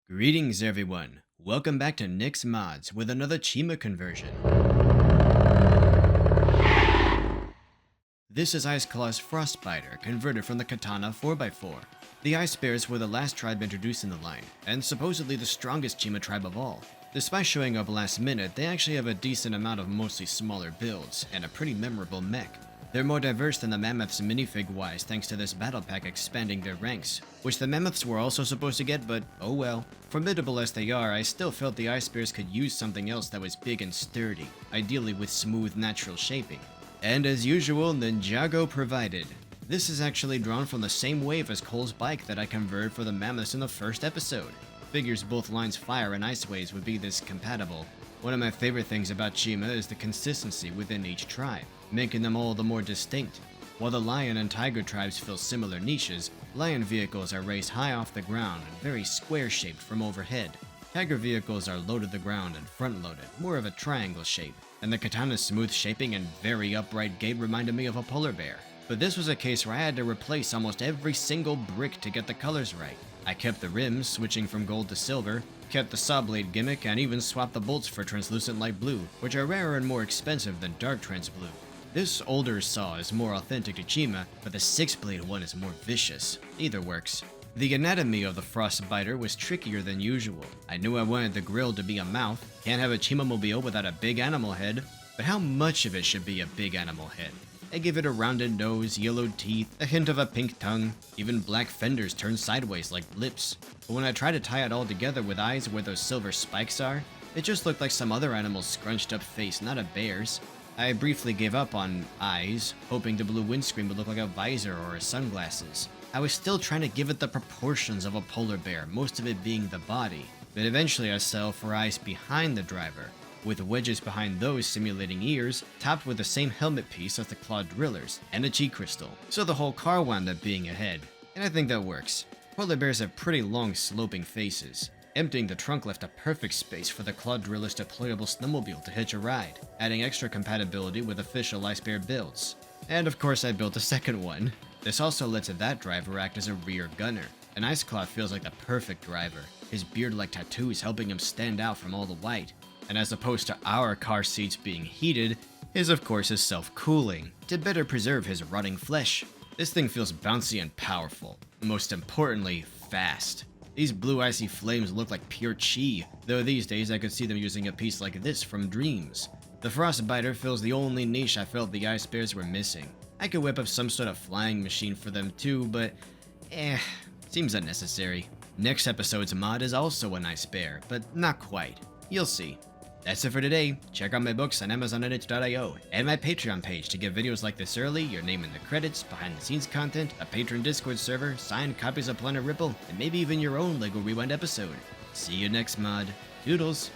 Greetings everyone, welcome back to Nick's Mods with another Chima conversion. This is Iceklaw's Frostbiter, converted from the katana 4x4. The Ice Bears were the last tribe introduced in the line, and supposedly the strongest Chima tribe of all. Despite showing up last minute, they actually have a decent amount of mostly smaller builds, and a pretty memorable mech. They're more diverse than the Mammoths minifig-wise thanks to this battle pack expanding their ranks, which the Mammoths were also supposed to get, but oh well. Formidable as they are, I still felt the Ice Bears could use something else that was big and sturdy, ideally with smooth natural shaping. And as usual, Ninjago provided. This is actually drawn from the same wave as Cole's bike that I converted for the Mammoths in the first episode. Figures both lines fire and ice waves would be this compatible. One of my favorite things about Chima is the consistency within each tribe, making them all the more distinct. While the lion and tiger tribes fill similar niches, lion vehicles are raised high off the ground and very square-shaped from overhead. Tiger vehicles are low to the ground and front-loaded, more of a triangle shape, and the katana's smooth shaping and very upright gait reminded me of a polar bear. But this was a case where I had to replace almost every single brick to get the colors right. I kept the rims, switching from gold to silver, kept the saw blade gimmick, and even swapped the bolts for translucent light blue, which are rarer and more expensive than dark trans blue. This older saw is more authentic to Chima, but the 6-blade one is more vicious. Either works. The anatomy of the Frostbiter was trickier than usual. I knew I wanted the grill to be a mouth, can't have a Chima-mobile without a big animal head, but how much of it should be a big animal head? I give it a rounded nose, yellowed teeth, a hint of a pink tongue, even black fenders turned sideways like lips. But when I tried to tie it all together with eyes where those silver spikes are, it just looked like some other animal's scrunched up face, not a bear's. I briefly gave up on eyes, hoping the blue windscreen would look like a visor or a sunglasses. I was still trying to give it the proportions of a polar bear, most of it being the body, but eventually I settled for eyes behind the driver, with wedges behind those simulating ears, topped with the same helmet piece as the clawed drillers, and a G crystal. So the whole car wound up being a head, and I think that works. Polar bears have pretty long sloping faces. Emptying the trunk left a perfect space for the clawed driller's deployable snowmobile to hitch a ride, adding extra compatibility with official Ice Bear builds. And of course I built a second one. This also lets that driver act as a rear gunner. An Iceklaw feels like the perfect driver, his beard-like tattoos helping him stand out from all the white. And as opposed to our car seats being heated, his of course is self-cooling, to better preserve his rotting flesh. This thing feels bouncy and powerful. Most importantly, fast. These blue icy flames look like pure chi, though these days I could see them using a piece like this from Dreams. The Frostbiter fills the only niche I felt the Ice Bears were missing. I could whip up some sort of flying machine for them too, but seems unnecessary. Next episode's mod is also an Ice Bear, but not quite. You'll see. That's it for today. Check out my books on Amazon and Ep.30 and my Patreon page to get videos like this early, your name in the credits, behind the scenes content, a patron Discord server, signed copies of Planet Ripple, and maybe even your own LEGO Rewind episode. See you next mod. Toodles!